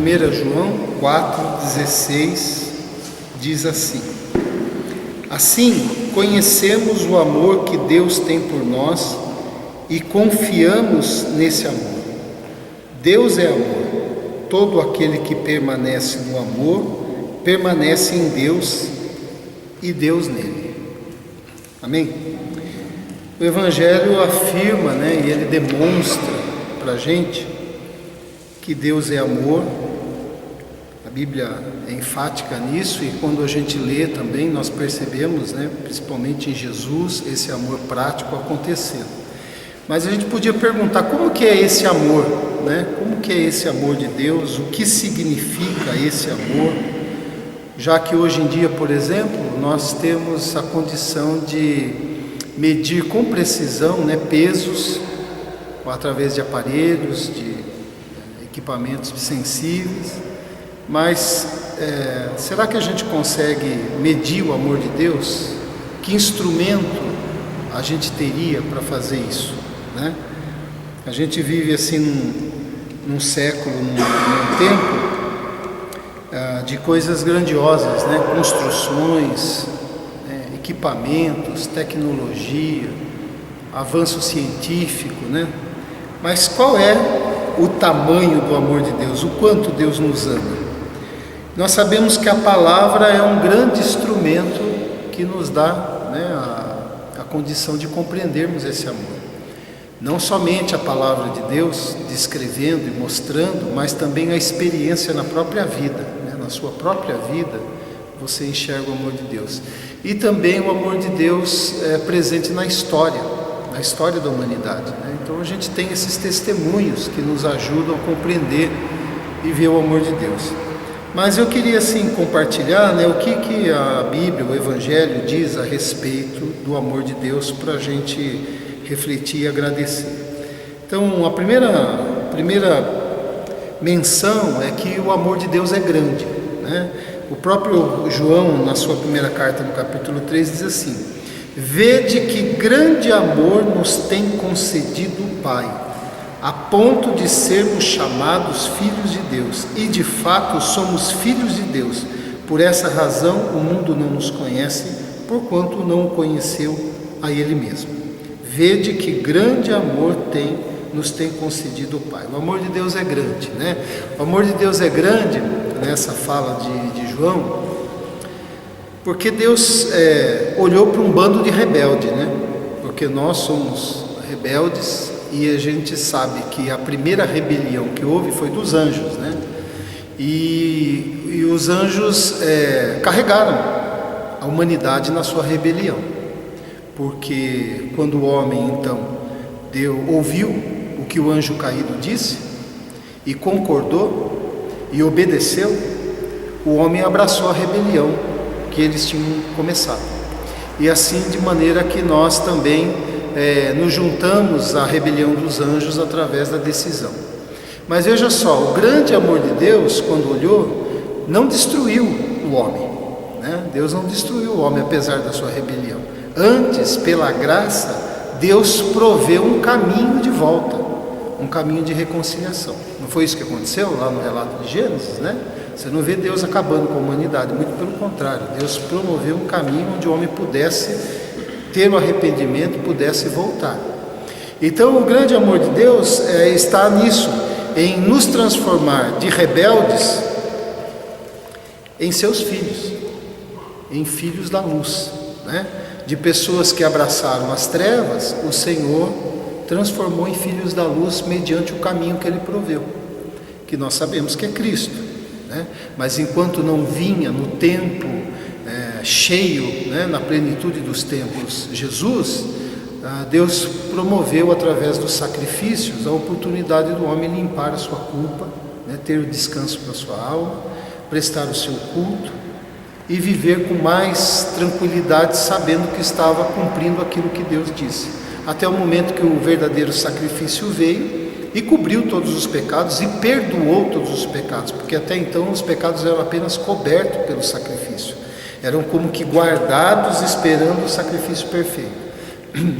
1 João 4,16 diz assim: assim conhecemos o amor que Deus tem por nós e confiamos nesse amor. Deus é amor. Todo aquele que permanece no amor permanece em Deus e Deus nele. Amém? O Evangelho afirma, e ele demonstra para a gente que Deus é amor. A Bíblia é enfática nisso, e quando a gente lê também nós percebemos, principalmente em Jesus, esse amor prático acontecendo. Mas a gente podia perguntar, como que é esse amor? Como que é esse amor de Deus? O que significa esse amor? Já que hoje em dia, por exemplo, nós temos a condição de medir com precisão, pesos, através de aparelhos, de equipamentos sensíveis. Mas será que a gente consegue medir o amor de Deus? Que instrumento a gente teria para fazer isso? A gente vive assim num século, num tempo de coisas grandiosas, construções, equipamentos, tecnologia, avanço científico, Mas qual é o tamanho do amor de Deus? O quanto Deus nos ama? Nós sabemos que a palavra é um grande instrumento que nos dá a condição de compreendermos esse amor. Não somente a palavra de Deus descrevendo e mostrando, mas também a experiência na própria vida, na sua própria vida você enxerga o amor de Deus. E também o amor de Deus é presente na história da humanidade. Então a gente tem esses testemunhos que nos ajudam a compreender e ver o amor de Deus. Mas eu queria assim compartilhar o que a Bíblia, o Evangelho diz a respeito do amor de Deus, para a gente refletir e agradecer. Então a primeira menção é que o amor de Deus é grande. O próprio João, na sua primeira carta, no capítulo 3, diz assim: vede que grande amor nos tem concedido o Pai, a ponto de sermos chamados filhos de Deus, e de fato somos filhos de Deus. Por essa razão o mundo não nos conhece, porquanto não o conheceu a Ele mesmo. Vede que grande amor nos tem concedido o Pai. O amor de Deus é grande, O amor de Deus é grande, nessa fala de João, porque Deus olhou para um bando de rebeldes, Porque nós somos rebeldes, e a gente sabe que a primeira rebelião que houve foi dos anjos, E os anjos carregaram a humanidade na sua rebelião, porque quando o homem então ouviu o que o anjo caído disse e concordou e obedeceu, o homem abraçou a rebelião que eles tinham começado. E assim, de maneira que nós também nos juntamos à rebelião dos anjos através da decisão. Mas veja só, o grande amor de Deus, quando olhou, não destruiu o homem, Deus não destruiu o homem apesar da sua rebelião. Antes, pela graça, Deus proveu um caminho de volta, um caminho de reconciliação. Não foi isso que aconteceu lá no relato de Gênesis, Você não vê Deus acabando com a humanidade, muito pelo contrário. Deus promoveu um caminho onde o homem pudesse ter o arrependimento, pudesse voltar. Então o grande amor de Deus está nisso, em nos transformar de rebeldes em seus filhos, em filhos da luz, De pessoas que abraçaram as trevas, o Senhor transformou em filhos da luz mediante o caminho que Ele proveu, que nós sabemos que é Cristo. Mas enquanto não vinha no tempo cheio, na plenitude dos tempos, Jesus, Deus promoveu através dos sacrifícios a oportunidade do homem limpar a sua culpa, ter o descanso para a sua alma, prestar o seu culto e viver com mais tranquilidade, sabendo que estava cumprindo aquilo que Deus disse, até o momento que o verdadeiro sacrifício veio e cobriu todos os pecados e perdoou todos os pecados, porque até então os pecados eram apenas cobertos pelo sacrifício, eram como que guardados esperando o sacrifício perfeito.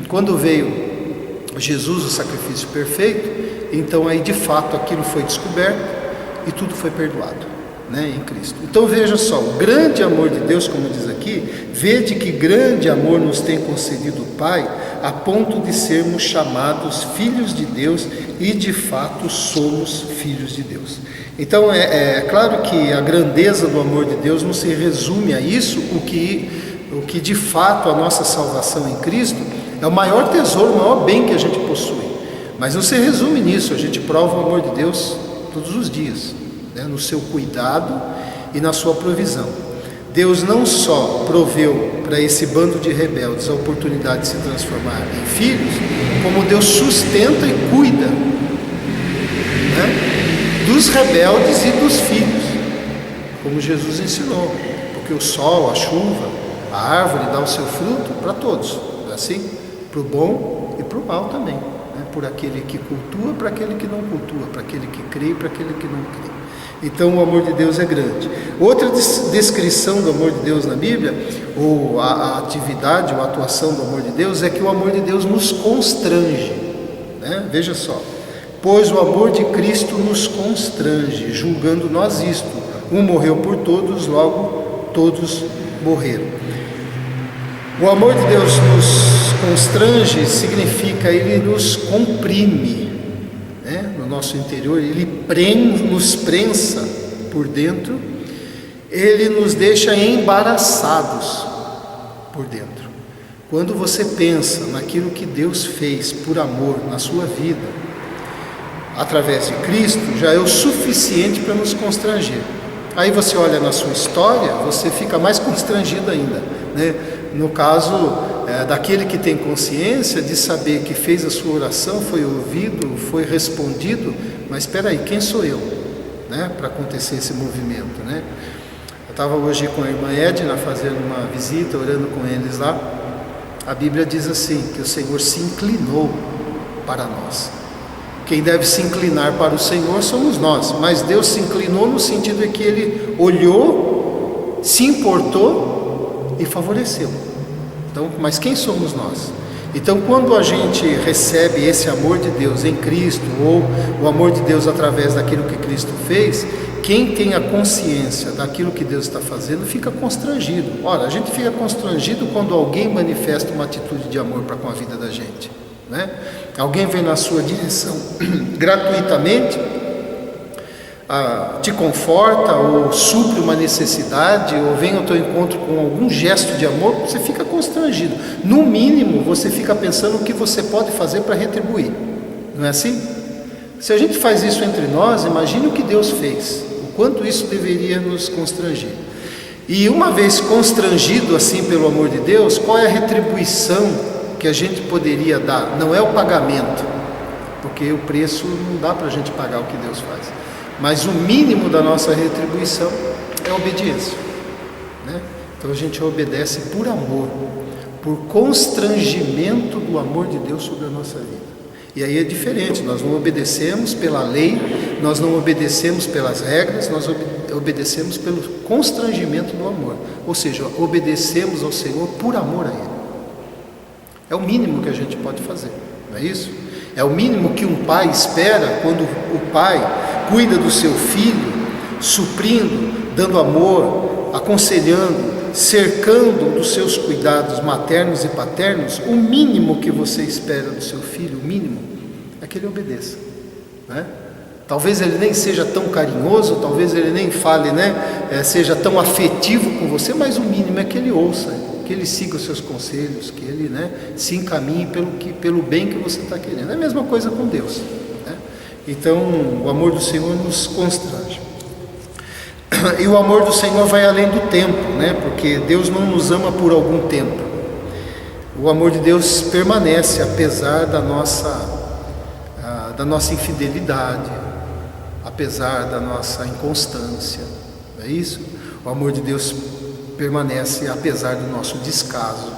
Quando veio Jesus, o sacrifício perfeito, então aí de fato aquilo foi descoberto e tudo foi perdoado, né, em Cristo. Então veja só, o grande amor de Deus, como diz aqui, vede que grande amor nos tem concedido o Pai, a ponto de sermos chamados filhos de Deus, e de fato somos filhos de Deus. Então é claro que a grandeza do amor de Deus não se resume a isso, o que de fato a nossa salvação em Cristo é o maior tesouro, o maior bem que a gente possui. Mas não se resume nisso, a gente prova o amor de Deus todos os dias, né, no seu cuidado e na sua provisão. Deus não só proveu para esse bando de rebeldes a oportunidade de se transformar em filhos, como Deus sustenta e cuida, né, dos rebeldes e dos filhos, como Jesus ensinou, porque o sol, a chuva, a árvore dá o seu fruto para todos, não é assim? Para o bom e para o mal também, né? Por aquele que cultua, para aquele que não cultua, para aquele que crê e para aquele que não crê. Então o amor de Deus é grande. Outra descrição do amor de Deus na Bíblia, ou a atividade ou a atuação do amor de Deus, é que o amor de Deus nos constrange, né? Veja só, pois o amor de Cristo nos constrange, julgando nós isto, um morreu por todos, logo todos morreram. O amor de Deus nos constrange significa ele nos comprime, né, no nosso interior, ele nos prensa por dentro, ele nos deixa embaraçados por dentro. Quando você pensa naquilo que Deus fez por amor na sua vida, através de Cristo, já é o suficiente para nos constranger. Aí você olha na sua história, você fica mais constrangido ainda, né? No caso daquele que tem consciência de saber que fez a sua oração, foi ouvido, foi respondido, mas espera aí, quem sou eu, né, para acontecer esse movimento, né? Eu estava hoje com a irmã Edna fazendo uma visita, orando com eles lá. A Bíblia diz assim, que o Senhor se inclinou para nós. Quem deve se inclinar para o Senhor somos nós, mas Deus se inclinou no sentido de que Ele olhou, se importou e favoreceu. Então, mas quem somos nós? Então, quando a gente recebe esse amor de Deus em Cristo, ou o amor de Deus através daquilo que Cristo fez, quem tem a consciência daquilo que Deus está fazendo fica constrangido. Ora, a gente fica constrangido quando alguém manifesta uma atitude de amor para com a vida da gente, né? Alguém vem na sua direção gratuitamente, te conforta ou supre uma necessidade, ou vem ao teu encontro com algum gesto de amor, você fica constrangido. No mínimo, você fica pensando o que você pode fazer para retribuir, não é assim? Se a gente faz isso entre nós, imagine o que Deus fez, o quanto isso deveria nos constranger. E uma vez constrangido assim pelo amor de Deus, qual é a retribuição que a gente poderia dar? Não é o pagamento, porque o preço não dá para a gente pagar o que Deus faz, mas o mínimo da nossa retribuição é a obediência, né? Então a gente obedece por amor, por constrangimento do amor de Deus sobre a nossa vida. E aí é diferente, nós não obedecemos pela lei, nós não obedecemos pelas regras, nós obedecemos pelo constrangimento do amor, ou seja, obedecemos ao Senhor por amor a Ele. É o mínimo que a gente pode fazer, não é isso? É o mínimo que um pai espera quando o pai cuida do seu filho, suprindo, dando amor, aconselhando, cercando dos seus cuidados maternos e paternos. O mínimo que você espera do seu filho, o mínimo, é que ele obedeça, né? Talvez ele nem seja tão carinhoso, talvez ele nem fale, né, seja tão afetivo com você, mas o mínimo é que ele ouça, que ele siga os seus conselhos, que ele, né, se encaminhe pelo bem que você está querendo. É a mesma coisa com Deus, né? Então o amor do Senhor nos constrange. E o amor do Senhor vai além do tempo, né? Porque Deus não nos ama por algum tempo. O amor de Deus permanece apesar da nossa infidelidade, apesar da nossa inconstância, não é isso? O amor de Deus permanece apesar do nosso descaso,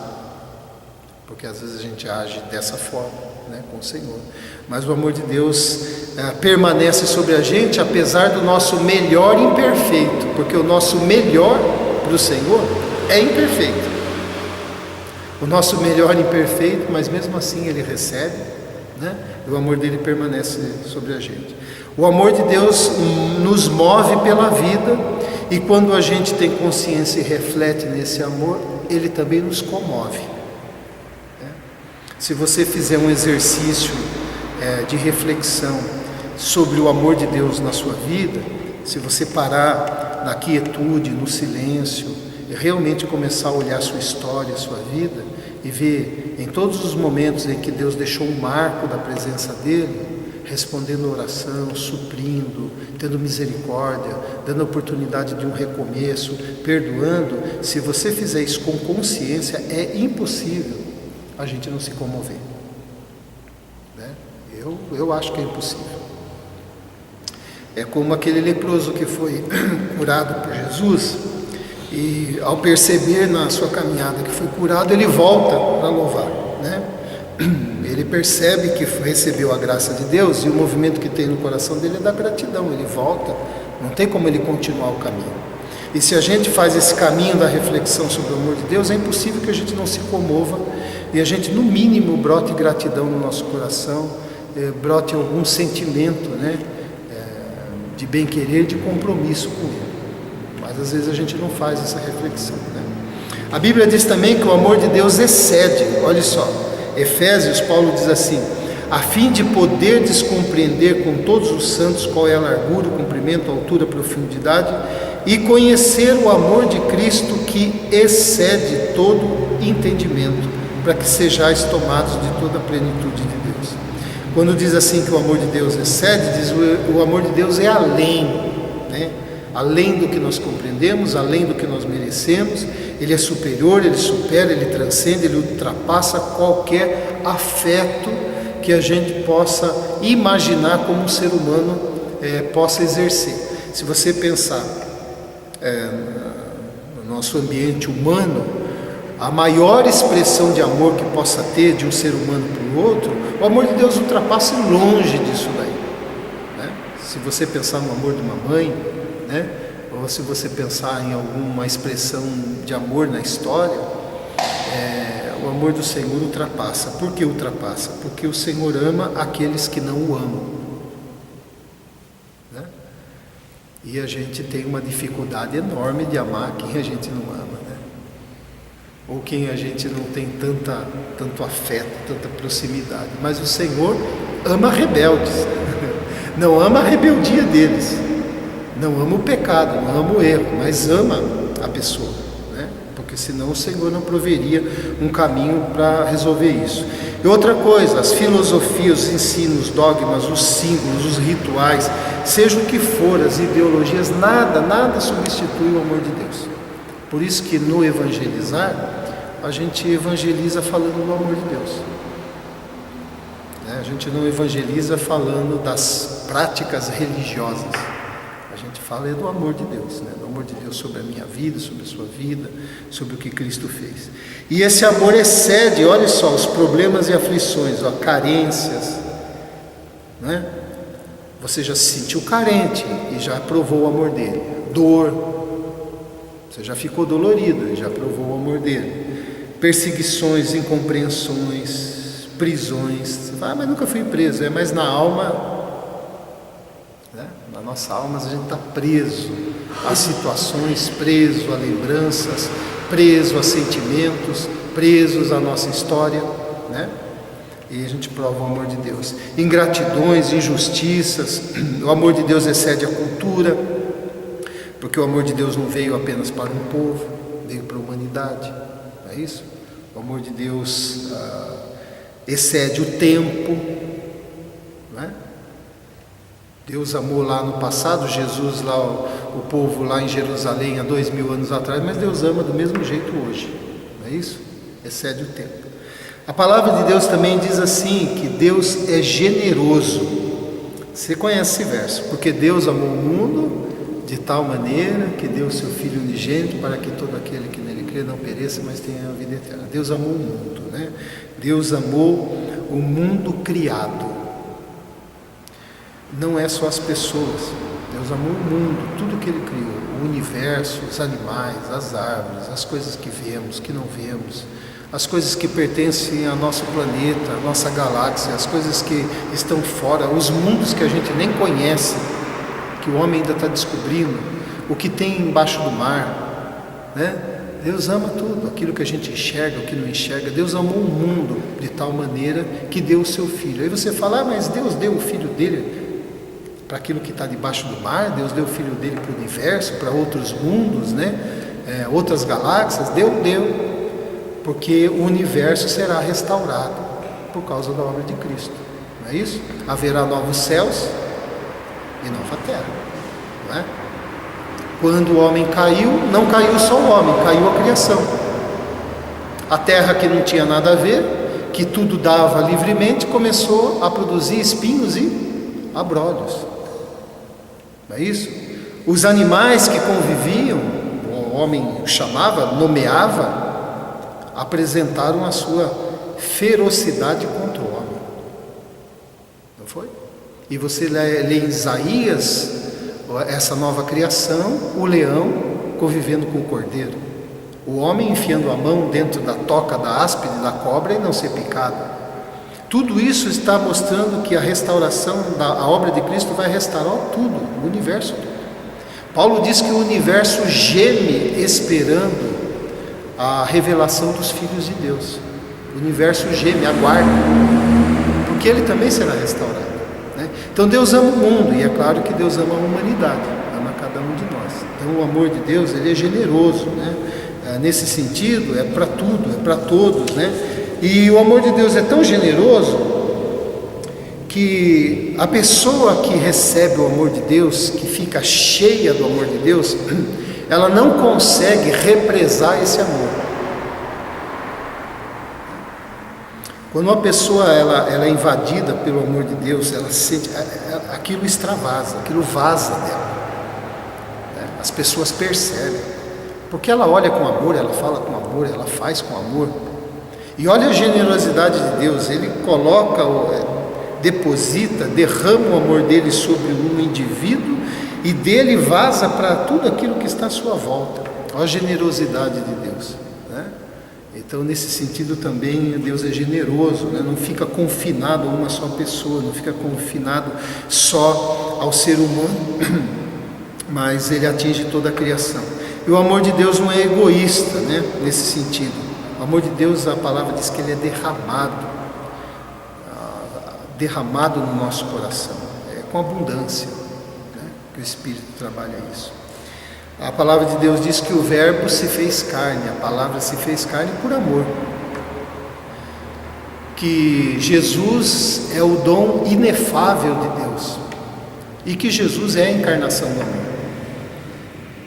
porque às vezes a gente age dessa forma, né, com o Senhor. Mas o amor de Deus permanece sobre a gente apesar do nosso melhor imperfeito, porque o nosso melhor para o Senhor é imperfeito. O nosso melhor imperfeito, mas mesmo assim Ele recebe, né? E o amor dele permanece sobre a gente. O amor de Deus nos move pela vida, e quando a gente tem consciência e reflete nesse amor, ele também nos comove. Se você fizer um exercício de reflexão sobre o amor de Deus na sua vida, se você parar na quietude, no silêncio, e realmente começar a olhar a sua história, a sua vida, e ver em todos os momentos em que Deus deixou um marco da presença dele, respondendo a oração, suprindo, tendo misericórdia, dando a oportunidade de um recomeço, perdoando, se você fizer isso com consciência, é impossível a gente não se comover, né? Eu acho que é impossível. É como aquele leproso que foi curado por Jesus, e ao perceber na sua caminhada que foi curado, ele volta para louvar, né? Ele percebe que recebeu a graça de Deus, e o movimento que tem no coração dele é da gratidão. Ele volta, não tem como ele continuar o caminho. E se a gente faz esse caminho da reflexão sobre o amor de Deus, é impossível que a gente não se comova, e a gente no mínimo brote gratidão no nosso coração, brote algum sentimento, né, de bem-querer, de compromisso com ele. Mas às vezes a gente não faz essa reflexão, né? A Bíblia diz também que o amor de Deus excede, olha só, Efésios, Paulo diz assim: a fim de poderdes compreender com todos os santos qual é a largura, o comprimento, a altura, a profundidade, e conhecer o amor de Cristo que excede todo entendimento, para que sejais tomados de toda a plenitude de Deus. Quando diz assim que o amor de Deus excede, diz o amor de Deus é além, né? Além do que nós compreendemos, além do que nós merecemos. Ele é superior, ele supera, ele transcende, ele ultrapassa qualquer afeto que a gente possa imaginar como um ser humano possa exercer. Se você pensar no nosso ambiente humano, a maior expressão de amor que possa ter de um ser humano para o outro, o amor de Deus ultrapassa longe disso daí, né? Se você pensar no amor de uma mãe, né? Ou se você pensar em alguma expressão de amor na história, o amor do Senhor ultrapassa. Por que ultrapassa? Porque o Senhor ama aqueles que não o amam, né? E a gente tem uma dificuldade enorme de amar quem a gente não ama, né? Ou quem a gente não tem tanto afeto, tanta proximidade. Mas o Senhor ama rebeldes, não ama a rebeldia deles, não ama o pecado, não ama o erro, mas ama a pessoa, né? Porque senão o Senhor não proveria um caminho para resolver isso. E outra coisa, as filosofias, os ensinos, os dogmas, os símbolos, os rituais, seja o que for, as ideologias, nada substitui o amor de Deus. Por isso que no evangelizar, a gente evangeliza falando do amor de Deus, né? A gente não evangeliza falando das práticas religiosas. A gente fala do amor de Deus, né? Do amor de Deus sobre a minha vida, sobre a sua vida, sobre o que Cristo fez. E esse amor excede, olha só, os problemas e aflições, ó, carências, né? Você já se sentiu carente e já provou o amor dele. Dor, você já ficou dolorido e já provou o amor dele. Perseguições, incompreensões, prisões. Você fala, mas nunca fui preso. Mas na alma, na nossa alma, a gente está preso a situações, preso a lembranças, preso a sentimentos, presos à nossa história, né? E a gente prova o amor de Deus. Ingratidões, injustiças, o amor de Deus excede a cultura, porque o amor de Deus não veio apenas para um povo, veio para a humanidade, não é isso? O amor de Deus excede o tempo, não é? Deus amou lá no passado, Jesus lá, o povo lá em Jerusalém há 2000 anos atrás, mas Deus ama do mesmo jeito hoje, não é isso? Excede o tempo. A palavra de Deus também diz assim, que Deus é generoso. Você conhece esse verso? Porque Deus amou o mundo de tal maneira que deu o seu Filho unigênito para que todo aquele que nele crê não pereça, mas tenha a vida eterna. Deus amou o mundo, né? Deus amou o mundo criado. Não é só as pessoas. Deus amou o mundo, tudo que Ele criou, o universo, os animais, as árvores, as coisas que vemos, que não vemos, as coisas que pertencem ao nosso planeta, à nossa galáxia, as coisas que estão fora, os mundos que a gente nem conhece, que o homem ainda está descobrindo, o que tem embaixo do mar, né? Deus ama tudo, aquilo que a gente enxerga, o que não enxerga. Deus amou o mundo de tal maneira que deu o seu Filho. Aí você fala, mas Deus deu o Filho dele para aquilo que está debaixo do mar, Deus deu o Filho dele para o universo, para outros mundos, né? Outras galáxias. Deu, porque o universo será restaurado por causa da obra de Cristo, não é isso? Haverá novos céus e nova terra, não é? Quando o homem caiu, não caiu só o homem, caiu a criação. A terra que não tinha nada a ver, que tudo dava livremente, começou a produzir espinhos e abrolhos, não é isso? Os animais que conviviam, o homem chamava, nomeava, apresentaram a sua ferocidade contra o homem, não foi? E você lê em Isaías, essa nova criação, o leão convivendo com o cordeiro, o homem enfiando a mão dentro da toca da áspide, da cobra e não ser picado. Tudo isso está mostrando que a restauração, a obra de Cristo vai restaurar tudo, o universo todo. Paulo diz que o universo geme esperando a revelação dos filhos de Deus. O universo geme, aguarda, porque ele também será restaurado, né? Então Deus ama o mundo, e é claro que Deus ama a humanidade, ama cada um de nós. Então o amor de Deus, ele é generoso, né? Nesse sentido, é para tudo, é para todos, né? E o amor de Deus é tão generoso que a pessoa que recebe o amor de Deus, que fica cheia do amor de Deus, ela não consegue represar esse amor. Quando uma pessoa ela é invadida pelo amor de Deus, ela sente, aquilo extravasa, aquilo vaza dela, né? As pessoas percebem, porque ela olha com amor, ela fala com amor, ela faz com amor. E olha a generosidade de Deus, ele coloca, deposita, derrama o amor dele sobre um indivíduo, e dele vaza para tudo aquilo que está à sua volta. Olha a generosidade de Deus, né? Então, nesse sentido também, Deus é generoso, né? Não fica confinado a uma só pessoa, não fica confinado só ao ser humano, mas ele atinge toda a criação. E o amor de Deus não é egoísta, né? Nesse sentido. O amor de Deus, a palavra diz que ele é derramado no nosso coração, com abundância, né? Que o Espírito trabalha isso. A palavra de Deus diz que o verbo se fez carne, a palavra se fez carne por amor. Que Jesus é o dom inefável de Deus, e que Jesus é a encarnação do amor,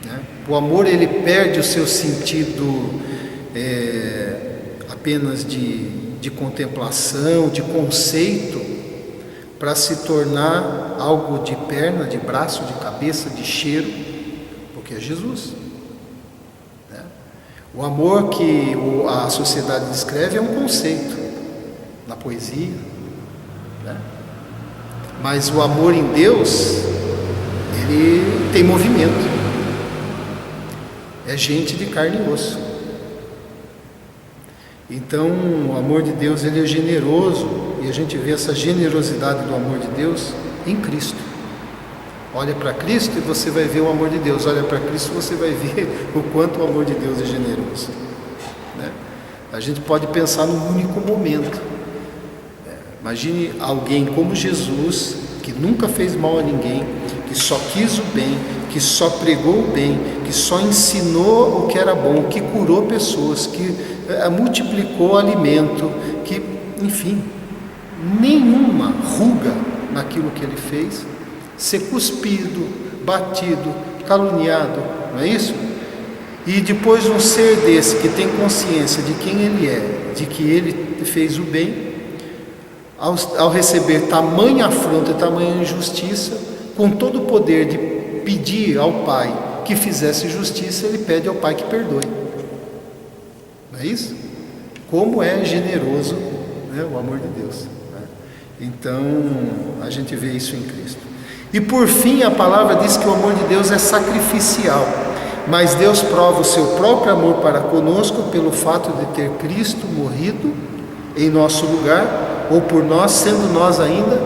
né? O amor, ele perde o seu sentido apenas de contemplação, de conceito, para se tornar algo de perna, de braço, de cabeça, de cheiro, porque é Jesus, né? O amor que a sociedade descreve é um conceito na poesia, né? Mas o amor em Deus, ele tem movimento, é gente de carne e osso. Então, o amor de Deus, ele é generoso, e a gente vê essa generosidade do amor de Deus em Cristo. Olha para Cristo e você vai ver o amor de Deus. Olha para Cristo e você vai ver o quanto o amor de Deus é generoso, né? A gente pode pensar num único momento. Imagine alguém como Jesus, que nunca fez mal a ninguém, que só quis o bem, que só pregou o bem, que só ensinou o que era bom, que curou pessoas, que multiplicou alimento, que, enfim, nenhuma ruga naquilo que ele fez, ser cuspido, batido, caluniado, não é isso? E depois um ser desse, que tem consciência de quem ele é, de que ele fez o bem, ao receber tamanha afronta, tamanha injustiça, com todo o poder de pedir ao Pai que fizesse justiça, ele pede ao Pai que perdoe. Não é isso? Como é generoso, né, o amor de Deus, né? Então, a gente vê isso em Cristo. E por fim, a palavra diz que o amor de Deus é sacrificial. Mas Deus prova o seu próprio amor para conosco pelo fato de ter Cristo morrido em nosso lugar, ou por nós, sendo nós ainda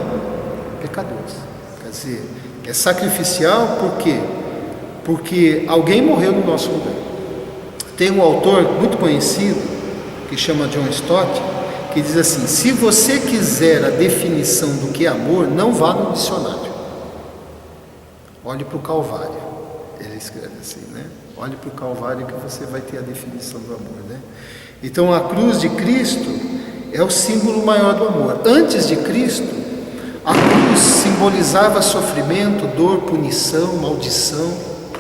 pecadores. Quer dizer, é sacrificial por quê? Porque alguém morreu no nosso lugar. Tem um autor muito conhecido, que chama John Stott, que diz assim: se você quiser a definição do que é amor, não vá no dicionário. Olhe para o Calvário. Ele escreve assim, né? Olhe para o Calvário que você vai ter a definição do amor, né? Então a cruz de Cristo é o símbolo maior do amor. Antes de Cristo, a cruz simbolizava sofrimento, dor, punição, maldição,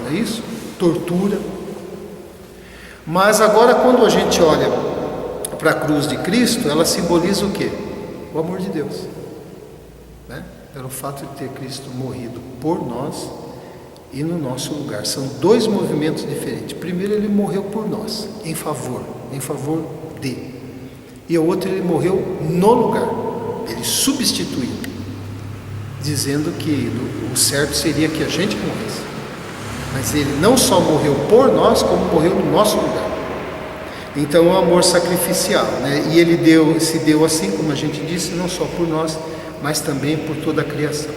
não é isso? Tortura. Mas agora, quando a gente olha para a cruz de Cristo, ela simboliza o quê? O amor de Deus, né? Pelo fato de ter Cristo morrido por nós e no nosso lugar. São dois movimentos diferentes. Primeiro, ele morreu por nós, em favor de. E o outro, ele morreu no lugar. Ele substituiu, dizendo que o certo seria que a gente morresse. Mas ele não só morreu por nós, como morreu no nosso lugar. Então, é um amor sacrificial, né? E ele se deu assim, como a gente disse, não só por nós, mas também por toda a criação.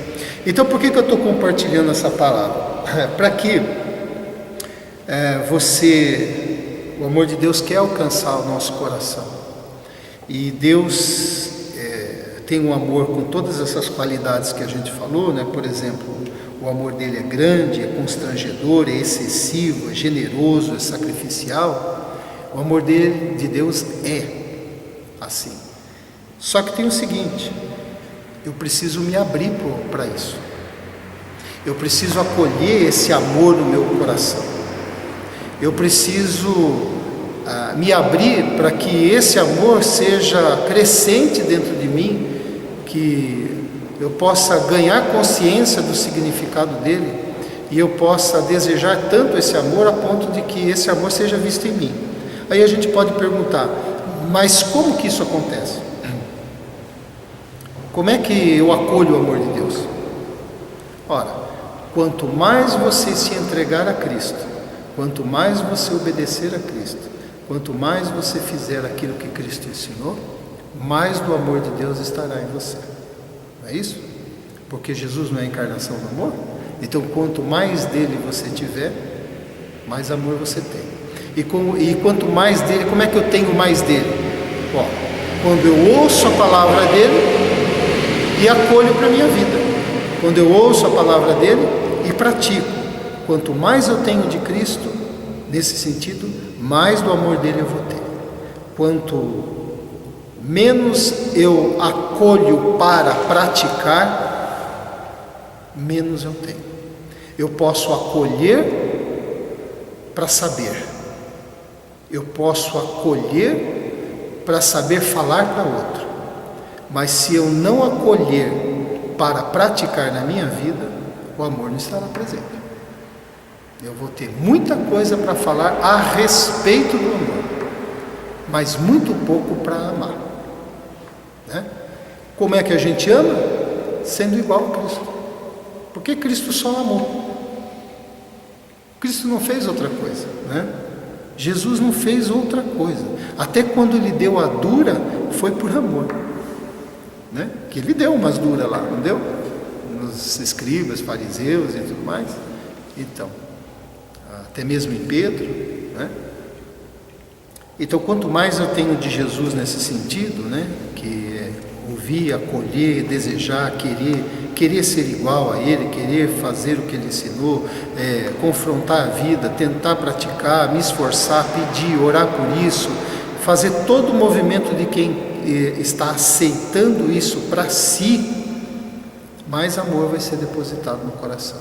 Então, por que eu estou compartilhando essa palavra? Para que o amor de Deus quer alcançar o nosso coração. E Deus tem um amor com todas essas qualidades que a gente falou, né? Por exemplo, o amor dele é grande, é constrangedor, é excessivo, é generoso, é sacrificial. O amor de Deus é assim. Só que tem o seguinte: eu preciso me abrir para isso. Eu preciso acolher esse amor no meu coração. Eu preciso me abrir para que esse amor seja crescente dentro de mim, que eu possa ganhar consciência do significado dele e eu possa desejar tanto esse amor a ponto de que esse amor seja visto em mim. Aí a gente pode perguntar: mas como que isso acontece? Como é que eu acolho o amor de Deus? Ora, quanto mais você se entregar a Cristo, quanto mais você obedecer a Cristo, quanto mais você fizer aquilo que Cristo ensinou, mais do amor de Deus estará em você. Não é isso? Porque Jesus não é a encarnação do amor? Então, quanto mais dele você tiver, mais amor você tem. E quanto mais dele, como é que eu tenho mais dele? Ó, quando eu ouço a palavra dele e acolho para a minha vida. Quando eu ouço a palavra dele e pratico. Quanto mais eu tenho de Cristo, nesse sentido, mais do amor dele eu vou ter. Quanto menos eu acolho para praticar, menos eu tenho. Eu posso acolher para saber. Eu posso acolher para saber falar para outro. Mas se eu não acolher para praticar na minha vida, o amor não estará presente. Eu vou ter muita coisa para falar a respeito do amor, mas muito pouco para amar, né? Como é que a gente ama? Sendo igual a Cristo. Porque Cristo só amou. Cristo não fez outra coisa, né? Jesus não fez outra coisa. Até quando ele deu a dura, foi por amor, né? Que ele deu umas duras lá, não deu? Nos escribas, fariseus e tudo mais. Então, até mesmo em Pedro, né? Então, quanto mais eu tenho de Jesus nesse sentido, né? Que é ouvir, acolher, desejar, querer ser igual a ele, querer fazer o que ele ensinou, confrontar a vida, tentar praticar, me esforçar, pedir, orar por isso, fazer todo o movimento de quem está aceitando isso para si, mais amor vai ser depositado no coração.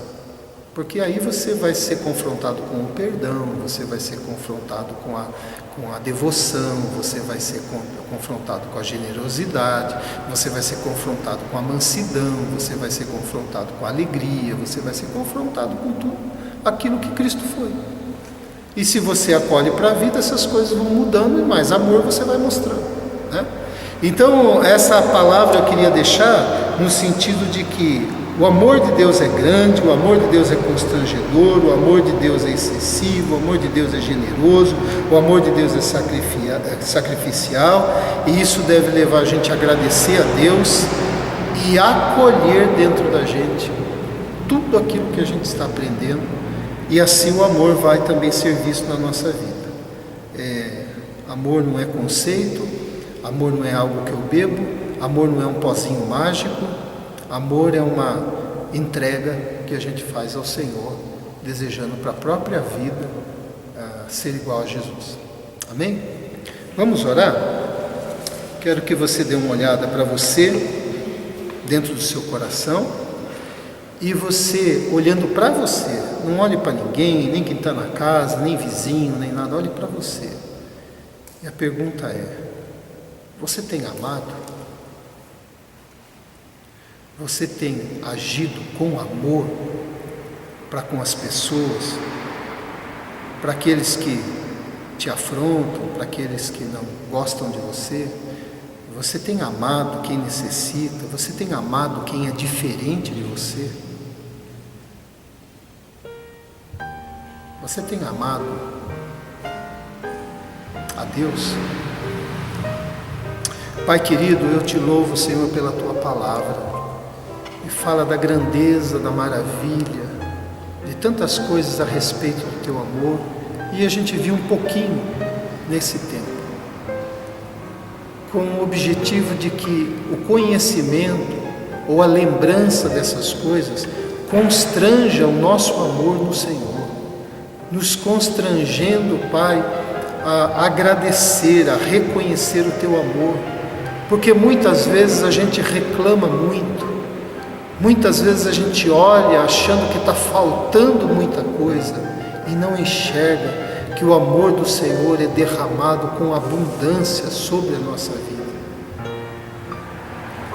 Porque aí você vai ser confrontado com o perdão, você vai ser confrontado com a devoção, você vai ser confrontado com a generosidade, você vai ser confrontado com a mansidão, você vai ser confrontado com a alegria, você vai ser confrontado com tudo aquilo que Cristo foi. E se você acolhe para a vida, essas coisas vão mudando e mais amor você vai mostrando, né? Então, essa palavra eu queria deixar no sentido de que O amor de Deus é grande, o amor de Deus é constrangedor, o amor de Deus é excessivo, o amor de Deus é generoso, o amor de Deus é sacrificial, e isso deve levar a gente a agradecer a Deus e acolher dentro da gente tudo aquilo que a gente está aprendendo, e assim o amor vai também ser visto na nossa vida. Amor não é conceito, amor não é algo que eu bebo, amor não é um pozinho mágico. Amor é uma entrega que a gente faz ao Senhor, desejando para a própria vida ser igual a Jesus. Amém? Vamos orar? Quero que você dê uma olhada para você, dentro do seu coração, e você, olhando para você, não olhe para ninguém, nem quem está na casa, nem vizinho, nem nada, olhe para você. E a pergunta é: você tem amado? Você tem agido com amor para com as pessoas, para aqueles que te afrontam, para aqueles que não gostam de você? Você tem amado quem necessita? Você tem amado quem é diferente de você? Você tem amado a Deus? Pai querido, eu te louvo, Senhor, pela tua palavra. E fala da grandeza, da maravilha, de tantas coisas a respeito do teu amor, e a gente viu um pouquinho nesse tempo, com o objetivo de que o conhecimento ou a lembrança dessas coisas constranja o nosso amor no Senhor, nos constrangendo, Pai, a agradecer, a reconhecer o teu amor, porque muitas vezes a gente reclama muito. Muitas vezes a gente olha achando que está faltando muita coisa e não enxerga que o amor do Senhor é derramado com abundância sobre a nossa vida.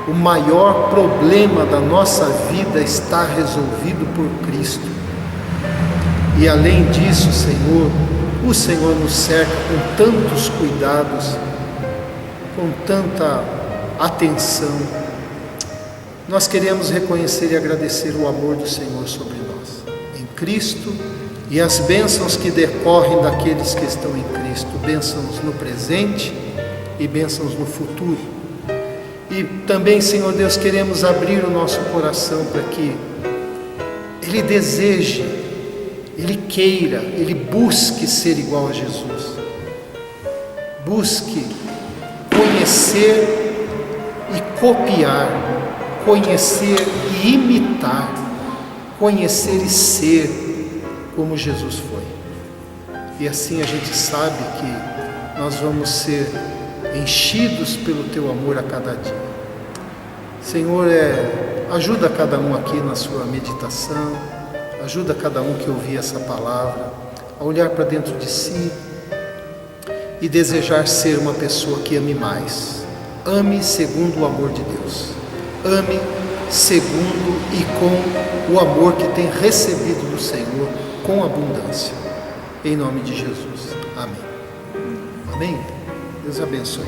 O maior problema da nossa vida está resolvido por Cristo. E além disso, Senhor, o Senhor nos cerca com tantos cuidados, com tanta atenção. Nós queremos reconhecer e agradecer o amor do Senhor sobre nós, em Cristo, e as bênçãos que decorrem daqueles que estão em Cristo, bênçãos no presente e bênçãos no futuro. E também, Senhor Deus, queremos abrir o nosso coração para que Ele deseje, Ele queira, Ele busque ser igual a Jesus, busque conhecer e copiar, conhecer e imitar, conhecer e ser como Jesus foi. E assim a gente sabe que nós vamos ser enchidos pelo teu amor a cada dia. Senhor, ajuda cada um aqui na sua meditação, ajuda cada um que ouvir essa palavra a olhar para dentro de si e desejar ser uma pessoa que ame mais. Ame segundo o amor de Deus. Ame segundo e com o amor que tem recebido do Senhor com abundância. Em nome de Jesus. Amém. Amém? Deus abençoe.